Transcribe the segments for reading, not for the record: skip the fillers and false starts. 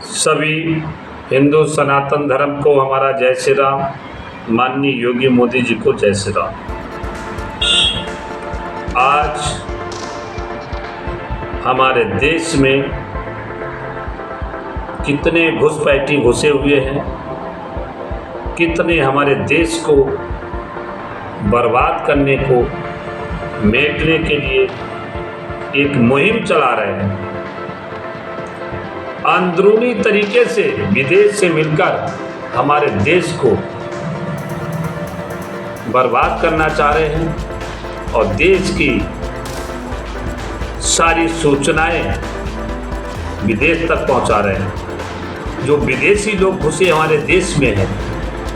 सभी हिंदू सनातन धर्म को हमारा जय श्री राम। माननीय योगी मोदी जी को जय श्री राम। आज हमारे देश में कितने घुसपैठी घुसे हुए हैं, कितने हमारे देश को बर्बाद करने को, मेटने के लिए एक मुहिम चला रहे हैं। अंदरूनी तरीके से विदेश से मिलकर हमारे देश को बर्बाद करना चाह रहे हैं और देश की सारी सूचनाएं विदेश तक पहुंचा रहे हैं। जो विदेशी लोग घुसे हमारे देश में हैं,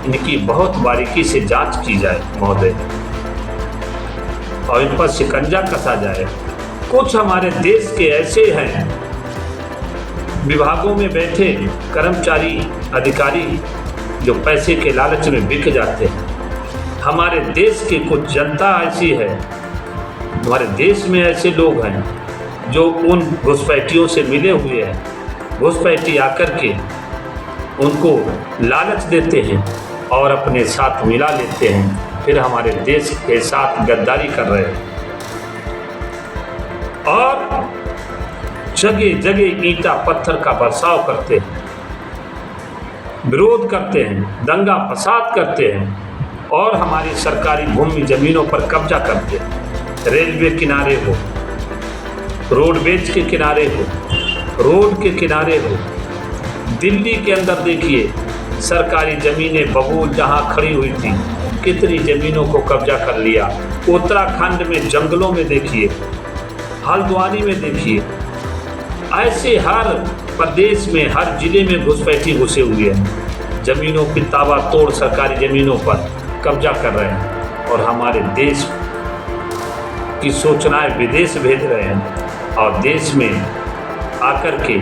इनकी बहुत बारीकी से जांच की जाए महोदय, और इन पर शिकंजा कसा जाए। कुछ हमारे देश के ऐसे हैं विभागों में बैठे कर्मचारी अधिकारी जो पैसे के लालच में बिक जाते हैं। हमारे देश की कुछ जनता ऐसी है, हमारे देश में ऐसे लोग हैं जो उन घुसपैठियों से मिले हुए हैं। घुसपैठी आकर के उनको लालच देते हैं और अपने साथ मिला लेते हैं, फिर हमारे देश के साथ गद्दारी कर रहे हैं और जगह जगह ईंटा पत्थर का बरसाव करते हैं, विरोध करते हैं, दंगा फसाद करते हैं और हमारी सरकारी भूमि जमीनों पर कब्जा करते हैं। रेलवे किनारे हो, रोडवेज के किनारे हो, रोड के किनारे हो, दिल्ली के अंदर देखिए सरकारी ज़मीनें बबूल जहां खड़ी हुई थी, कितनी ज़मीनों को कब्जा कर लिया। उत्तराखंड में जंगलों में देखिए, हल्द्वानी में देखिए, ऐसे हर प्रदेश में हर जिले में घुसपैठी घुसे हुए हैं। ज़मीनों की ताबड़तोड़ सरकारी ज़मीनों पर कब्जा कर रहे हैं और हमारे देश की सूचनाएं विदेश भेज रहे हैं और देश में आकर के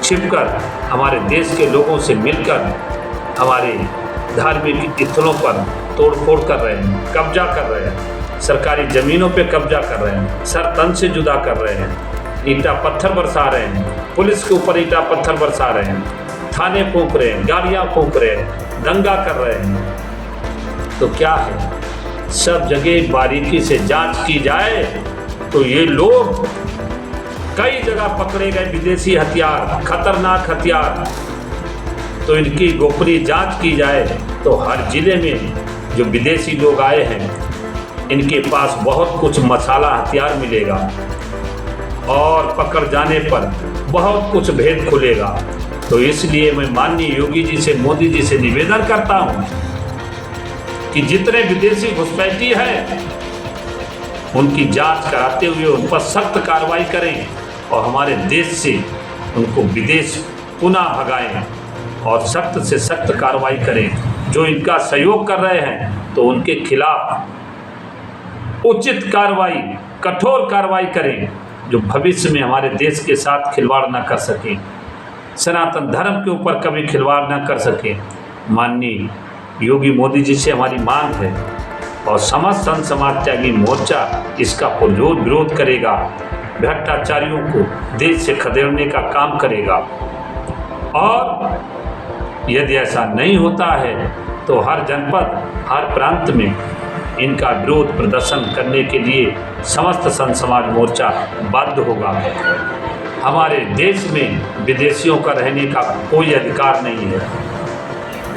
छिपकर हमारे देश के लोगों से मिलकर हमारे धार्मिक स्थलों पर तोड़फोड़ कर रहे हैं, कब्जा कर रहे हैं, सरकारी ज़मीनों पर कब्जा कर रहे हैं, सर तन से जुदा कर रहे हैं, ईंटा पत्थर बरसा रहे हैं, पुलिस के ऊपर ईंटा पत्थर बरसा रहे हैं, थाने फूंक रहे हैं, गाड़ियाँ फूंक रहे हैं, दंगा कर रहे हैं। तो क्या है, सब जगह बारीकी से जांच की जाए तो ये लोग कई जगह पकड़े गए विदेशी हथियार, खतरनाक हथियार, तो इनकी गोपनीय जांच की जाए तो हर जिले में जो विदेशी लोग आए हैं इनके पास बहुत कुछ मसाला हथियार मिलेगा और पकड़ जाने पर बहुत कुछ भेद खुलेगा। तो इसलिए मैं माननीय योगी जी से, मोदी जी से निवेदन करता हूं कि जितने विदेशी घुसपैठी हैं उनकी जांच कराते हुए उन पर सख्त कार्रवाई करें और हमारे देश से उनको विदेश पुनः भगाएं और सख्त से सख्त कार्रवाई करें। जो इनका सहयोग कर रहे हैं तो उनके खिलाफ उचित कार्रवाई, कठोर कार्रवाई करें, जो भविष्य में हमारे देश के साथ खिलवाड़ ना कर सके, सनातन धर्म के ऊपर कभी खिलवाड़ ना कर सके। माननीय योगी मोदी जी से हमारी मांग है और समस्त संत समाज त्यागी मोर्चा इसका पुरजोर विरोध करेगा, भ्रष्टाचारियों को देश से खदेड़ने का काम करेगा। और यदि ऐसा नहीं होता है तो हर जनपद, हर प्रांत में इनका विरोध प्रदर्शन करने के लिए समस्त संत समाज मोर्चा बाध्य होगा। हमारे देश में विदेशियों का रहने का कोई अधिकार नहीं है।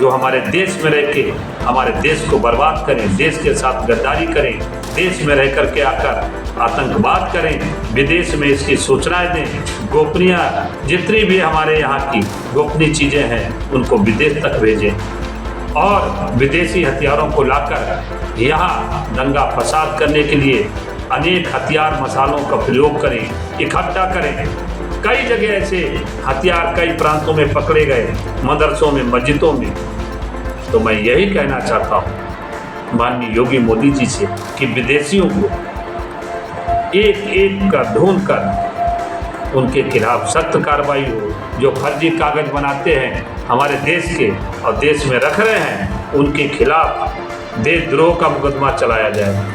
जो हमारे देश में रह के हमारे देश को बर्बाद करें, देश के साथ गद्दारी करें, देश में रह कर के आकर आतंकवाद करें, विदेश में इसकी सूचनाएं दें, गोपनीय जितनी भी हमारे यहाँ की गोपनीय चीज़ें हैं उनको विदेश तक भेजें और विदेशी हथियारों को लाकर यहाँ दंगा फसाद करने के लिए अनेक हथियार मसालों का प्रयोग करें, इकट्ठा करें। कई जगह ऐसे हथियार कई प्रांतों में पकड़े गए, मदरसों में, मस्जिदों में। तो मैं यही कहना चाहता हूँ माननीय योगी मोदी जी से कि विदेशियों को एक एक का ढूंढ कर उनके खिलाफ सख्त कार्रवाई हो। जो फर्जी कागज बनाते हैं हमारे देश के और देश में रख रहे हैं, उनके खिलाफ देशद्रोह का मुकदमा चलाया जाए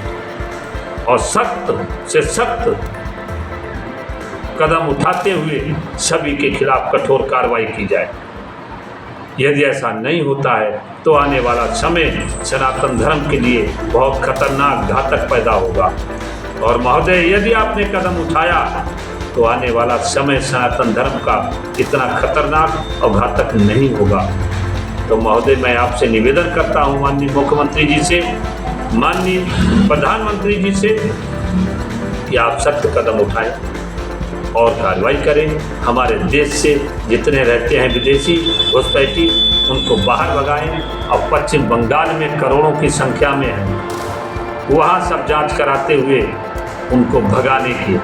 और सख्त से सख्त कदम उठाते हुए सभी के खिलाफ कठोर कार्रवाई की जाए। यदि ऐसा नहीं होता है तो आने वाला समय सनातन धर्म के लिए बहुत खतरनाक घातक पैदा होगा। और महोदय, यदि आपने कदम उठाया तो आने वाला समय सनातन धर्म का इतना खतरनाक और घातक नहीं होगा। तो महोदय, मैं आपसे निवेदन करता हूँ माननीय मुख्यमंत्री जी से, माननीय प्रधानमंत्री जी से, कि आप सख्त कदम उठाएं और कार्रवाई करें। हमारे देश से जितने रहते हैं विदेशी घुसपैठी, उनको बाहर भगाएं। और पश्चिम बंगाल में करोड़ों की संख्या में हैं, वहाँ सब जांच कराते हुए उनको भगाने की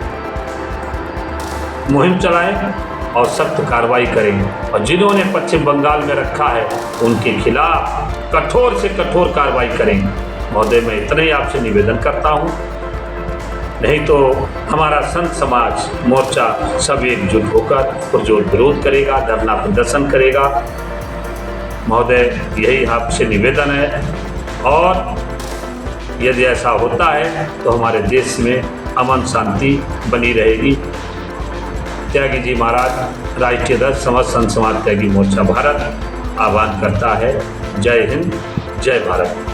मुहिम चलाएं और सख्त कार्रवाई करें। और जिन्होंने पश्चिम बंगाल में रखा है उनके खिलाफ कठोर से कठोर कार्रवाई करें। महोदय, मैं इतना ही आपसे निवेदन करता हूँ, नहीं तो हमारा संत समाज मोर्चा सब एकजुट होकर पुरजोर विरोध करेगा, धरना प्रदर्शन करेगा। महोदय, यही आपसे निवेदन है। और यदि ऐसा होता है तो हमारे देश में अमन शांति बनी रहेगी। त्यागी जी महाराज राष्ट्रीय अध्यक्ष समस्त संत समाज त्यागी मोर्चा भारत आह्वान करता है। जय हिंद, जय भारत।